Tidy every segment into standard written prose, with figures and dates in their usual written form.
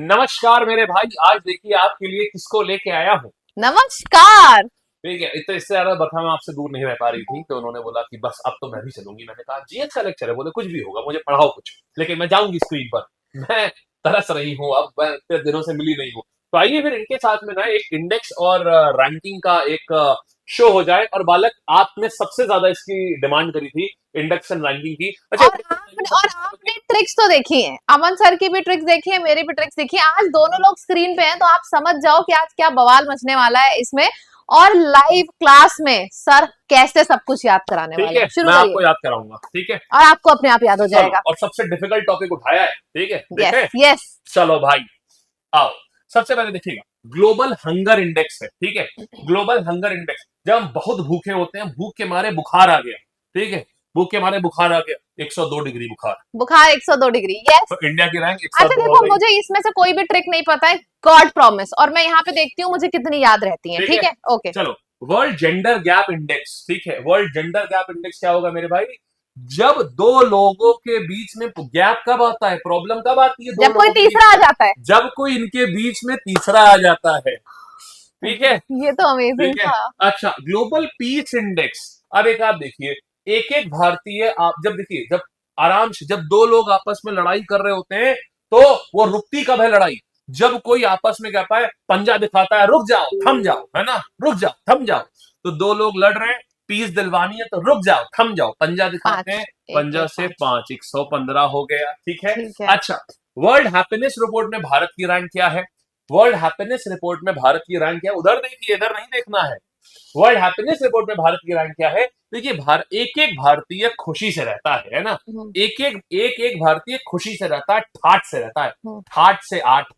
नमस्कार मेरे भाई। आज देखिए आपके लिए किसको लेके आया हूँ। नमस्कार। ठीक है, इतना इससे ज्यादा बता मैं आपसे दूर नहीं रह पा रही थी, तो उन्होंने बोला कि बस अब तो मैं भी चलूंगी। मैंने कहा जीएस का लेक्चर है, बोले कुछ भी होगा, मुझे पढ़ाओ कुछ, लेकिन मैं जाऊंगी स्क्रीन पर। मैं तरस रही हूँ, अब मैं इतने दिनों से मिली नहीं हूँ। तो आइए फिर इनके साथ में ना एक इंडेक्स और रैंकिंग का एक शो हो जाए। और बालक, आपने सबसे ज्यादा इसकी डिमांड करी थी, इंडेक्स एंड रैंकिंग की। अच्छा और आपने ट्रिक्स तो देखी हैं, अमन सर की भी ट्रिक्स देखी है, मेरी भी ट्रिक्स देखी है। आज दोनों लोग स्क्रीन पे हैं तो आप समझ जाओ कि आज क्या बवाल मचने वाला है इसमें। और लाइव क्लास में सर कैसे सब कुछ याद कराने ठीक वाले है, हैं, शुरू मैं करिए। आपको याद कराऊंगा। ठीक है, और आपको अपने आप याद हो चलो। जाएगा। और सबसे डिफिकल्ट टॉपिक उठाया है, ठीक है, यस देखें। यस। चलो भाई, आओ। सबसे पहले देखिएगा, ग्लोबल हंगर इंडेक्स है। ठीक है, ग्लोबल हंगर इंडेक्स। जब हम बहुत भूखे होते हैं, भूख के मारे बुखार आ गया, ठीक है, भूख के मारे बुखार आ गया, 102 डिग्री बुखार, बुखार 102 डिग्री, यस। तो इंडिया की रैंक अच्छा 102 हो देखो, गई। मुझे इसमें से कोई भी ट्रिक नहीं पता है, गॉड प्रॉमिस। और मैं यहाँ पे देखती हूँ मुझे कितनी याद रहती है। ठीक है, ठीक है, ओके। चलो। World gender gap index. ठीक है, वर्ल्ड जेंडर गैप इंडेक्स क्या होगा मेरे भाई? जब दो लोगों के बीच में गैप कब आता है, प्रॉब्लम कब आती है दो जब कोई लोगों के बीच तीसरा आ में? जाता है। जब कोई इनके बीच में तीसरा आ जाता है। ठीक है, ये तो अमेजिंग ठीक है। था। अच्छा, ग्लोबल पीस इंडेक्स। अब एक आप देखिए, एक एक भारतीय, आप जब देखिए, जब आराम से जब दो लोग आपस में लड़ाई कर रहे होते हैं, तो वो रुकती कब है लड़ाई? जब कोई आपस में कहता है, पंजा दिखाता है, रुक जाओ थम जाओ, है ना, रुक जाओ थम जाओ। तो दो लोग लड़ रहे हैं, पीस दिलवानी है, तो रुक जाओ थम जाओ, पंजा दिखाते हैं। 5, 1 पंजा 1 से 5। 5, 115 हो गया। ठीक है। ठीक है। अच्छा, वर्ल्ड हैप्पीनेस रिपोर्ट में भारत की रैंक क्या है? वर्ल्ड हैप्पीनेस रिपोर्ट में भारत की रैंक क्या है? उधर देखिए, इधर नहीं देखना है। वर्ल्ड हैप्पीनेस रिपोर्ट में भारत की रैंक क्या है? देखिए, एक एक भारतीय खुशी से रहता है ना। हम्म, एक एक भारतीय खुशी से रहता है, ठाठ से रहता है। हम्म, ठाठ से 8।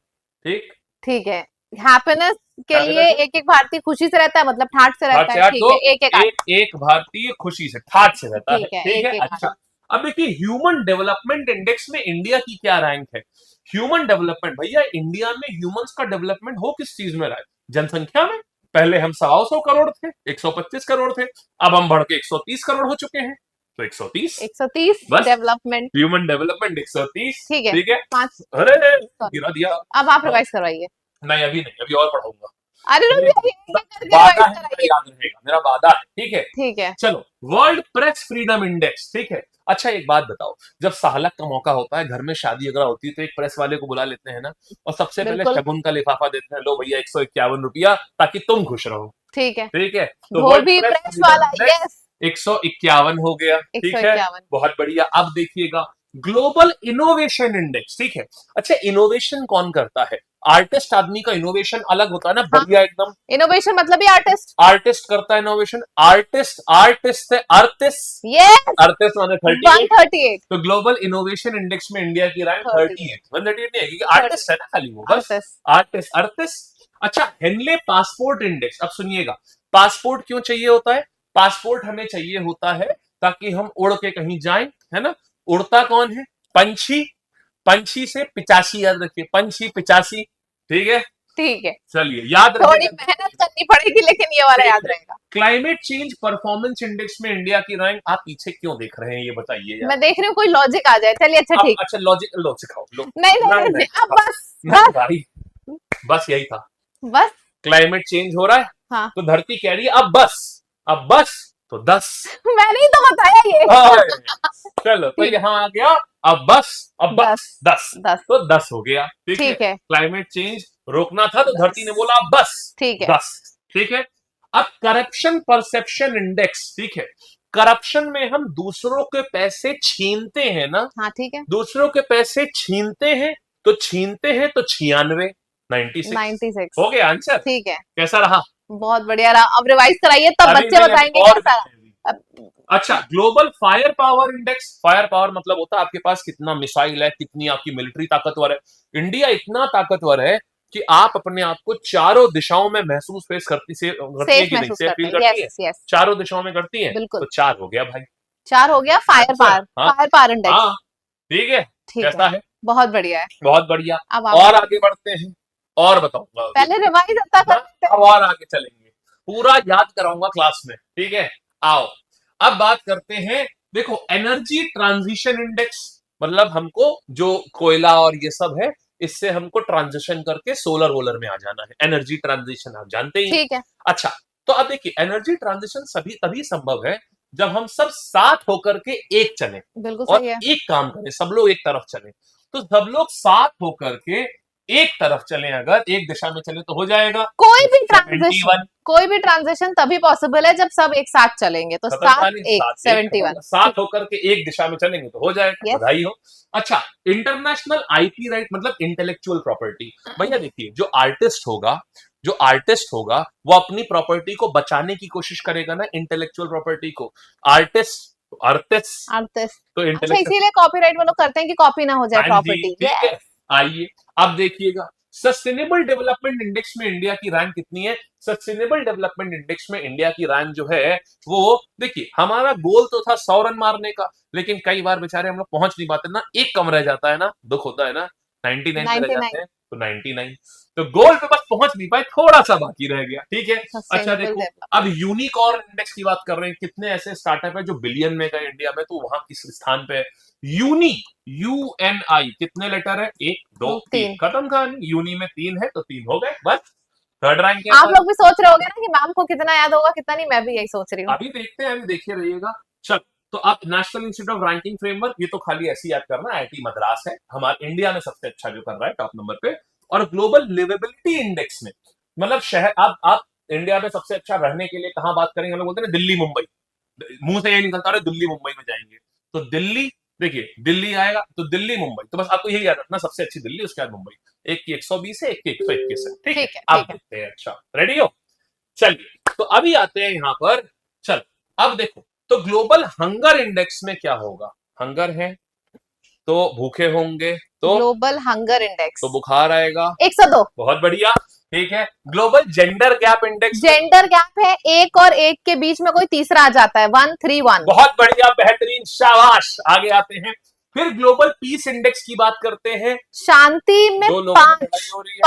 ठीक। ठीक है। हैप्पीनेस के लिए हैप्पीनेस एक एक भारतीय खुशी से रहता है, मतलब ठाट से ठाठ रहता से है। 8, ठीक तो है, एक एक 8। एक एक भारतीय खुशी से ठाठ से रहता है। ठीक है, ठीक है, एक एक 8। अच्छा। अब देखिए, ह्यूमन डेवलपमेंट इंडेक्स में इंडिया की क्या रैंक है? ह्यूमन डेवलपमेंट, भैया इंडिया में ह्यूमंस का डेवलपमेंट हो किस चीज में रहा है? जनसंख्या में। पहले हम 125 करोड़ थे, 125 करोड़ थे, अब हम बढ़ के 130 करोड़ हो चुके हैं, तो 130। 130 बस, डेवलपमेंट। Human development 130। ठीक है। ठीक है। 5। अरे, सॉरी, गिरा दिया। अब आप हाँ, रिवाइज करवाइए। नहीं अभी नहीं, अभी और पढ़ाऊंगा। अरे मेरी रुकिए, एक एक करके वादा रिवाइज है, मेरा कराइए। याद रहेगा, मेरा वादा है। ठीक है, ठीक है। चलो। World press freedom index. ठीक है। अच्छा, एक बात बताओ, जब सालक का मौका होता है, घर में शादी अगर होती है, तो एक प्रेस वाले को बुला लेते हैं ना, और सबसे पहले बिल्कुल। शगुन का लिफाफा देते हैं, लो भैया 151 रुपया, ताकि तुम खुश रहो। ठीक है। ठीक है, तो वर्ल्ड धोबी प्रेस प्रेस फ्रीडम वाला, इंडेक्स यस। 151 हो गया। एक सौ ठीक है, इक्यावन बहुत बढ़िया। अब देखिएगा, ग्लोबल इनोवेशन इंडेक्स। ठीक है। अच्छा, इनोवेशन कौन करता है? आर्टिस्ट आदमी का इनोवेशन अलग होता है ना, हाँ, बढ़िया एकदम। इनोवेशन मतलब ही आर्टिस्ट। आर्टिस्ट करता है इनोवेशन, आर्टिस्ट, आर्टिस्ट है अर्टिस्ट। यस। अर्टिस्ट माने 38। 138। तो ग्लोबल इनोवेशन इंडेक्स में इंडिया की रैंक 38। 38, 138 नहीं है, क्योंकि आर्टिस्ट है 38 ना खाली वो, बस। आर्टिस्ट। Artist, artist. अच्छा, हेनले पासपोर्ट इंडेक्स। अब सुनिएगा, पासपोर्ट क्यों चाहिए होता है? पासपोर्ट हमें चाहिए होता है ताकि हम उड़ के कहीं जाएं, है ना। उड़ता कौन है? पंछी। पंछी से 85 याद रखिए, पंछी 85। ठीक है, ठीक है। चलिए, याद थोड़ी रहेगा। मेहनत करनी पड़ेगी, लेकिन ये वाला ठीक याद है। रहेगा। क्लाइमेट चेंज परफॉर्मेंस इंडेक्स में इंडिया की रैंक, आप पीछे क्यों देख रहे हैं, ये बताइए यार। मैं देख रही हूँ कोई लॉजिक आ जाए। चलिए, अच्छा अब ठीक। अच्छा, लॉजिक लो, सिखाओ लो। नहीं नहीं नहीं नहीं नहीं नहीं, अब सिखाओ। बस। नहीं बस भाई, बस यही था। बस। क्लाइमेट चेंज हो रहा है, हाँ। तो धरती कह रही है अब बस, अब बस, तो 10। मैंने ही तो बताया ये। चलो, तो ठीक। यहां आ गया, अब बस, अब 10। बस 10, 10। तो 10 हो गया। ठीक है, ठीक है। क्लाइमेट चेंज रोकना था, तो धरती 10। ने बोला अब बस, ठीक है। 10। ठीक है। अब करप्शन परसेप्शन इंडेक्स। ठीक है, करप्शन में हम दूसरों के पैसे छीनते हैं ना, हाँ ठीक है। दूसरों के पैसे छीनते हैं, तो छीनते हैं तो 96, 96 96। हो गया आंसर। ठीक है। कैसा रहा? बहुत बढ़िया रहा। अब रिवाइज कराइए, तब अभी बच्चे नहीं, अभी बताएंगे और भी कैसा है अभी। रहा। अच्छा, global fire power index. Fire power मतलब होता है आपके पास कितना मिसाइल है, कितनी आपकी मिलिट्री ताकतवर है। इंडिया इतना ताकतवर है कि आप अपने आप को चारों दिशाओं में महसूस फेस करती है सेफ कि नहीं, महसूस सेफ करते फील हैं, करती है? Yes yes. चारों दिशाओं में करती है, बिल्कुल। तो 4 हो गया भाई 4 हो गया। Fire answer. पावर, हाँ, फायर पावर इंडेक्स। हाँ, ठीक है। ठीक है। कैसा है? बहुत बढ़िया है। बहुत बढ़िया। अब आप और आगे बताइए। बढ़ते हैं, और बताऊंगा अभी। पहले रिवाइज अच्छा कर हाँ, लेते हैं। अब और आगे चलेंगे, पूरा याद कराऊंगा क्लास में। ठीक है, आओ। अब बात करते हैं, देखो, एनर्जी ट्रांजिशन इंडेक्स, मतलब हमको जो कोयला और ये सब है, इससे हमको ट्रांजिशन करके सोलर वोलर में आ जाना है। एनर्जी ट्रांजिशन आप जानते ही हैं। ठीक है। अच्छा, तो अब देखिए एनर्जी ट्रांजिशन सभी तभी संभव है जब हम सब साथ होकर के एक चले बिल्कुल और सही है। एक काम करें, सब लोग एक तरफ चले। तो सब लोग साथ होकर के एक तरफ चले, अगर एक दिशा में चले तो हो जाएगा कोई भी 71। ट्रांजिशन तभी पॉसिबल है जब सब एक साथ चलेंगे। तो खत्म 7 कहानी, 1 साथ 71। साथ होकर के एक दिशा में चलेंगे तो हो जाएगा, Yes. बधाई हो। अच्छा, इंटरनेशनल आईपी राइट मतलब इंटेलेक्चुअल प्रॉपर्टी। भैया देखिए, जो आर्टिस्ट होगा वो अपनी प्रॉपर्टी को बचाने की कोशिश करेगा ना, इंटेलेक्चुअल प्रॉपर्टी को। Artist artist artist. तो अच्छा, इंटेलेक्चुअल। इसीलिए कॉपीराइट वो लोग करते हैं कि कॉपी ना हो जाए हाँ जी, प्रॉपर्टी। ठीक है। आइए अब देखिएगा, सस्टेनेबल डेवलपमेंट इंडेक्स में इंडिया की रैंक कितनी है? सस्टेनेबल डेवलपमेंट इंडेक्स में इंडिया की रैंक जो है वो, देखिए हमारा गोल तो था 100 रन मारने का, लेकिन कई बार बेचारे हम लोग पहुंच नहीं पाते ना, एक कम रह जाता है ना, दुख होता है ना, 99 पे रह जाते हैं तो 99, तो गोल पे बस पहुंच नहीं पाए, थोड़ा सा बाकी रह गया। ठीक है। अच्छा देखो, अब यूनिकॉर्न इंडेक्स की बात कर रहे हैं, कितने ऐसे स्टार्टअप है जो बिलियन में गए इंडिया में, तो वहां किस स्थान पे? यूनिक, UNI कितने लेटर है? 1 2 3, खत्म कहानी। यूनी में 3 है तो 3 हो गए, बस थर्ड रैंक है। आप लोग भी सोच रहे होंगे ना कि मैम को कितना याद होगा कितना नहीं, मैं भी यही सोच रही हूँ। अभी देखते हैं, अभी देखिए रहिएगा। चल, तो अब national institute of ranking framework, ये तो खाली ऐसी याद करना, IIT मद्रास है हमारे इंडिया में सबसे अच्छा जो कर रहा है, टॉप नंबर पे। और ग्लोबल लिवेबिलिटी इंडेक्स में, मतलब शहर, आप इंडिया में सबसे अच्छा रहने के लिए कहां बात करेंगे? हम लोग बोलते हैं दिल्ली मुंबई, मुंह से ये निकलता है दिल्ली मुंबई में जाएंगे, तो दिल्ली, देखिए दिल्ली आएगा तो दिल्ली मुंबई, तो बस आपको यही याद रखना, सबसे अच्छी दिल्ली, उसके बाद मुंबई। एक की 120 है, एक की 121 है। ठीक है, आप देखते हैं। अच्छा, रेडी हो? चलिए, तो अभी आते हैं यहां पर। चल, अब देखो, तो ग्लोबल हंगर इंडेक्स में क्या होगा? हंगर है तो भूखे होंगे, तो ग्लोबल हंगर इंडेक्स तो बुखार आएगा। 102। बहुत बढ़िया, ठीक है। Global gender gap index, gender gap है, एक और एक के बीच में कोई तीसरा आ जाता है, 131। बहुत बढ़िया, बेहतरीन, शाबाश। आगे आते हैं, फिर ग्लोबल पीस इंडेक्स की बात करते हैं। शांति में दो लोगों में लड़ाई हो रही है,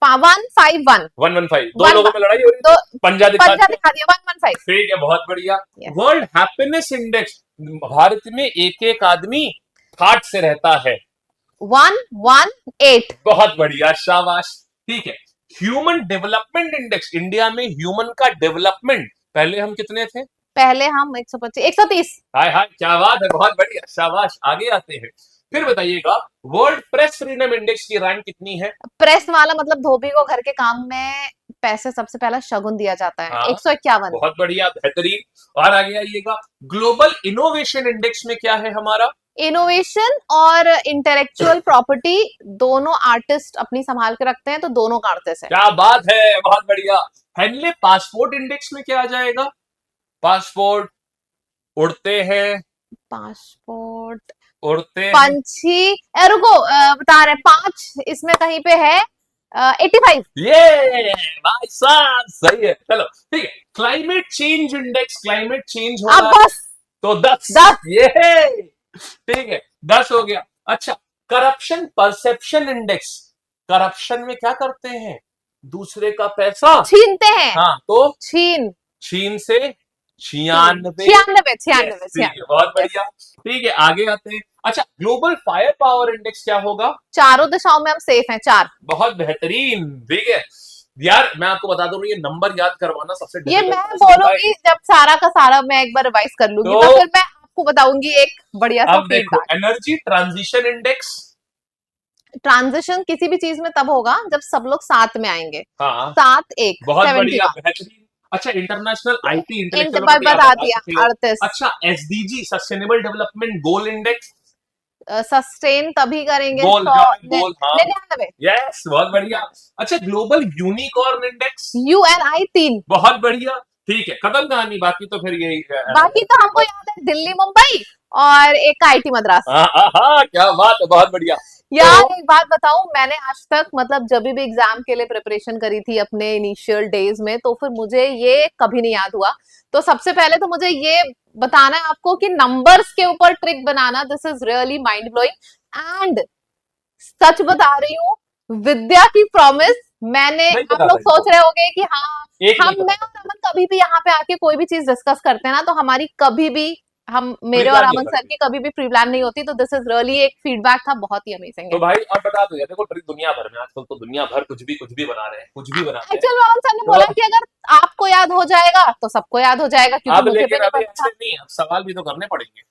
151। 115, दो लोगों में लड़ाई हो रही है, तो पंजा दिखा पंजा दिया। दिखा दिया, 115। ठीक है, बहुत बढ़िया। Yes. World happiness index, Bharat में एक एक आदमी 60 से रहता है, 118। बहुत बढ़िया, शाबाश। ठीक है। ह्यूमन डेवलपमेंट इंडेक्स, इंडिया में ह्यूमन का डेवलपमेंट, पहले हम कितने थे? पहले हम 125, 130। हाय हाय, क्या बात है, बहुत बढ़िया, शाबाश। आगे आते हैं, फिर बताइएगा, वर्ल्ड प्रेस फ्रीडम इंडेक्स की रैंक कितनी है? प्रेस वाला मतलब धोबी को घर के काम में पैसे सबसे पहला शगुन दिया जाता है। हाँ, 151। बहुत बढ़िया, बेहतरीन। और आगे आइएगा, ग्लोबल इनोवेशन इंडेक्स में क्या है हमारा? इनोवेशन और इंटेलेक्चुअल प्रॉपर्टी दोनों आर्टिस्ट अपनी संभाल के रखते हैं, तो दोनों का आर्टिस्ट है। क्या बात है, बहुत बढ़िया। हेनले पासपोर्ट इंडेक्स में क्या आ जाएगा? पासपोर्ट उड़ते हैं, पासपोर्ट, उड़ते हैं, पंछी, रुको, बता रहे 5 इसमें कहीं पे है, 85। ये भाई साहब सही है। चलो ठीक है। Climate change index, climate change हो अब रहा है बस तो 10। ये ठीक है, 10 हो गया। अच्छा, करप्शन परसेप्शन इंडेक्स, करप्शन में क्या करते हैं? दूसरे का पैसा छीनते हैं। हाँ, तो छीन से 96। 96। बहुत बढ़िया। ठीक है, आगे आते हैं। अच्छा, ग्लोबल फायर पावर इंडेक्स क्या होगा? चारों दिशाओं में हम सेफ हैं, 4। बहुत बेहतरीन, ठीक है यार। मैं आपको बता दूं, ये नंबर याद करवाना सबसे ये difficult मैं होता है। बोलूंगी जब सारा का सारा मैं एक बार रिवाइज कर लूंगी, तो फिर मैं आपको बताऊंगी एक बढ़िया सा अब देखो, feedback. Energy transition index, transition किसी भी चीज में तब होगा जब सब लोग साथ में आएंगे। हाँ 7 1 बहुत बढ़िया, 71। बेहतरीन। अच्छा, इंटरनेशनल आईटी बता दिया 38। अच्छा, SDG sustainable development goal index, sustain तभी करेंगे गोल, गोल, हाँ 99। यस, बहुत बढ़िया। अच्छा, ग्लोबल यूनिकॉर्न इंडेक्स, UNI 3। बहुत बढ़िया। ठीक है, खत्म कहानी, बाकी तो फिर यही बाकी तो हमको याद है दिल्ली मुंबई और एक IIT मद्रास। हाँ, क्या बात है, बहुत बढ़िया। यार एक बात बताऊं, मैंने आज तक मतलब जब भी एग्जाम के लिए प्रिपरेशन करी थी अपने इनिशियल डेज में, तो फिर मुझे ये कभी नहीं याद हुआ। तो सबसे पहले तो मुझे ये बताना है आपको कि नंबर्स के ऊपर trick banana, this is really mind blowing. And such बता रही हूँ, विद्या की प्रॉमिस मैंने, आप लोग सोच रहे होंगे कि हाँ, मैं और अमन कभी भी यहाँ पे आके कोई भी चीज डिस्कस करते हैं ना, तो हमारी कभी भी हम मेरे और Pre-plan नहीं अमन होता सर की कभी भी प्री प्लान नहीं होती, तो दिस इज रियली एक फीडबैक था, बहुत ही अमेजिंग तो है। भाई और बता दो यार, देखो ट्रिक दुनिया भर में आजकल तो दुनिया भर कुछ भी बना रहे हैं, कुछ भी बनाते हैं। एक्चुअल में अमन सर ने तो बोला कि अगर आपको याद हो जाएगा तो सबको याद हो जाएगा, क्योंकि अब मुझे भी लेकिन नहीं अभी पता ऐसे था। नहीं, अब सवाल भी तो करने पड़ेंगे।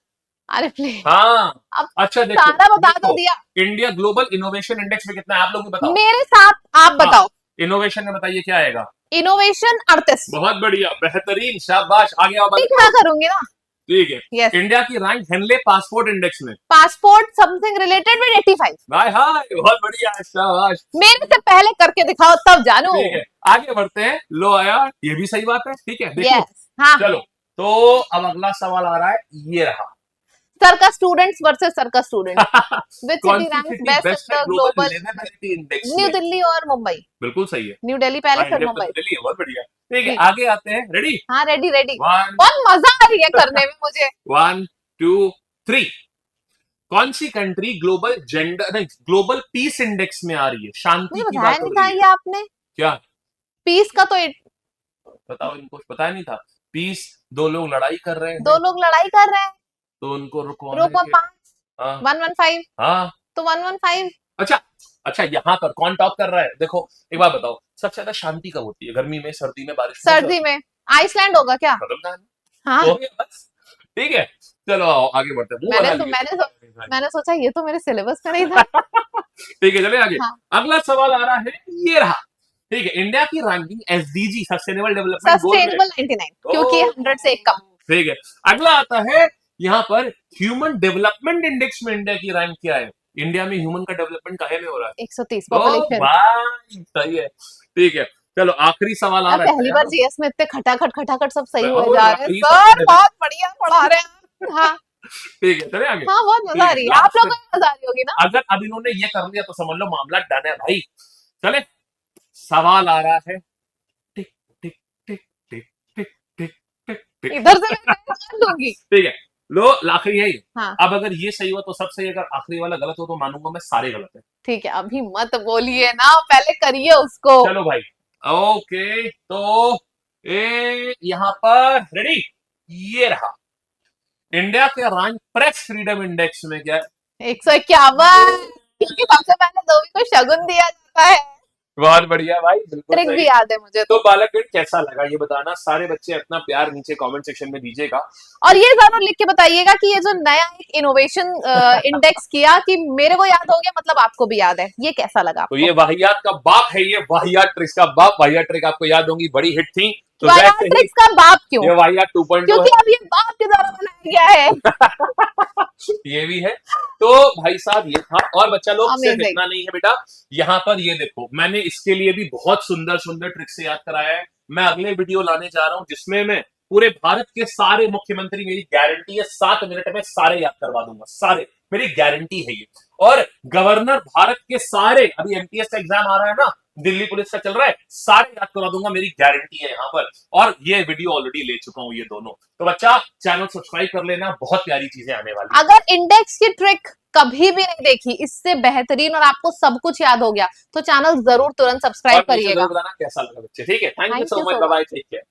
अरे प्लीज, हाँ, अब अच्छा देखो, सारा बता तो देखो दिया। इंडिया ग्लोबल इनोवेशन इंडेक्स में कितना है, आप लोग भी बताओ। मेरे साथ आप हाँ, बताओ। इनोवेशन में बताइए क्या आएगा। इनोवेशन 38। बहुत बढ़िया, बेहतरीन, शाबाश, आगे आओ, ठीक बात ना करो। करूंगी ना। ठीक है। यस। इंडिया की रैंक हेनले पासपोर्ट इंडेक्स में। Passport something related with 85। हाय हाय, बहुत बढ़िया, शाबाश। मेरे से पहले करके दिखाओ तब जानू। ठीक है, आगे बढ़ते हैं, लो आया, ये भी सही बात है, ठीक है, देखो। यस। हाँ। चलो, तो अब अगला सवाल आ रहा है, ये रहा। सर का स्टूडेंट्स वर्सेस सर का स्टूडेंट। विच कौन सिटी सी ranks city best best in है the global global. Liveability index new में। दिल्ली और मुंबई। बिल्कुल सही है। न्यू दिल्ली पहले, हाँ, फिर इंडिया तो मुंबई। दिल्ली है, बहुत बढ़िया। ठीक है, ठीक है। आगे आते हैं, रेडी। हाँ रेडी रेडी। वन बहुत मजा आ रही है करने में मुझे। 1 2 3। कौन सी कंट्री ग्लोबल जेंडर नहीं, ग्लोबल पीस इंडेक्स में आ रही है, शांति मुझे की बताया बात नहीं हो था रही है। ये आपने। क्या? पीस का तो बताओ, इनको पता नहीं था। पीस, दो लोग लड़ाई कर रहे दो हैं, लोग लड़ाई कर रहे हैं। तो उनको रुकवाने रोको के। 5 हाँ 115। हाँ। तो 115। अच्छा, अच्छा, यहाँ पर कौन टॉप कर रहा है, देखो एक बात बताओ, सबसे ज्यादा शांति कब होती है, गर्मी में, सर्दी में, बारिश में? सर्दी में। आइसलैंड होगा क्या? खत्म कहानी, हाँ। हो गया बस। ठीक है, चलो आओ आगे बढ़ते हैं, मुंह बना लिए। मैंने सोचा ये तो मेरे सिलेबस का नहीं था। ठीक है, चले आगे। हाँ। अगला सवाल आ रहा है, ये रहा। ठीक है, इंडिया की ranking SDG sustainable development goal में। सस्टेनेबल 99, क्योंकि 100 से एक कम। ठीक है, अगला आता है यहाँ पर ह्यूमन डेवलपमेंट इंडेक्स में इंडिया की रैंक क्या है। इंडिया में ह्यूमन का डेवलपमेंट काहे में हो रहा है? 130 ओ पॉपुलेशन। भाई, सही है। ठीक है, चलो आखिरी सवाल आ यार रहा है पहली बार जीएस में इतने खटाखट खटाखट सब सही हुए और जा रहे हैं आखिरी सर, सवाल है। बहुत बढ़िया पढ़ा रहे हैं। हाँ। ठीक है, चले आगे। हाँ बहुत ठीक मजा आ है, रही है, आप लास्ट लोगों को मजा आ रही होगी ना। अगर अब इन्होंने ये कर लिया तो समझ लो मामला डन है भाई। चले, सवाल आ रहा है, टिक टिक टिक टिक टिक टिक टिक टिक। इधर से मैं कर लूंगी। ठीक है, लो आखिरी है ये। हाँ अब अगर ये सही हुआ तो सब सही, अगर आखिरी वाला गलत हो तो मानूंगा मैं सारे गलत है। ठीक है, अभी मत बोलिए ना, पहले करिए उसको। चलो भाई, ओके, तो यहाँ पर रेडी, ये रहा। इंडिया के रैंक प्रेस फ्रीडम इंडेक्स में क्या है? 151, क्योंकि सबसे पहले धोबी को शगुन दिया जाता है। बहुत बढ़िया भाई, बिल्कुल ट्रिक सही। भी याद है मुझे तो तो। बालकगण कैसा लगा ये बताना, सारे बच्चे अपना प्यार नीचे कमेंट सेक्शन में दीजिएगा। और ये जरूर लिख के बताइएगा कि ये जो नया एक इनोवेशन इंडेक्स किया, कि मेरे को याद हो गया मतलब आपको भी याद है, ये कैसा लगा तो आपको? ये वाहियात का बाप है, ये वाहियात ट्रिक्स का बाप। वाहियात ट्रिक आपको याद होंगी, बड़ी हिट थी। तो वाहियात वैसे ही ट्रिक्स का बाप क्यों? ये वाहियात 2.0 क्योंकि अब ये बाप के द्वारा बनाया गया है। है। ये भी है। तो भाई साहब ये था, और बच्चा लोग सिर्फ Amazing. इतना नहीं है बेटा, यहाँ पर ये देखो, मैंने इसके लिए भी बहुत सुंदर सुंदर ट्रिक से याद कराया है। मैं अगले वीडियो लाने जा रहा हूँ जिसमें मैं पूरे भारत के सारे मुख्यमंत्री, मेरी गारंटी है 7 मिनट में सारे याद करवा दूंगा, सारे, मेरी गारंटी है ये। और गवर्नर भारत के सारे, अभी एमटीएस का एग्जाम आ रहा है ना, दिल्ली पुलिस का चल रहा है, सारे याद करवा दूंगा, मेरी गारंटी है यहाँ पर। और ये वीडियो ऑलरेडी ले चुका हूँ ये दोनों। तो बच्चा चैनल सब्सक्राइब कर लेना, बहुत प्यारी चीजें आने वाली। अगर इंडेक्स की ट्रिक कभी भी नहीं देखी, इससे बेहतरीन और आपको सब कुछ याद हो गया, तो चैनल जरूर तुरंत सब्सक्राइब और नीचे करिएगा। जरूर बताना कैसा लगा बच्चे। ठीक है, thank you Thank so you much, so bye much. Bye, take care.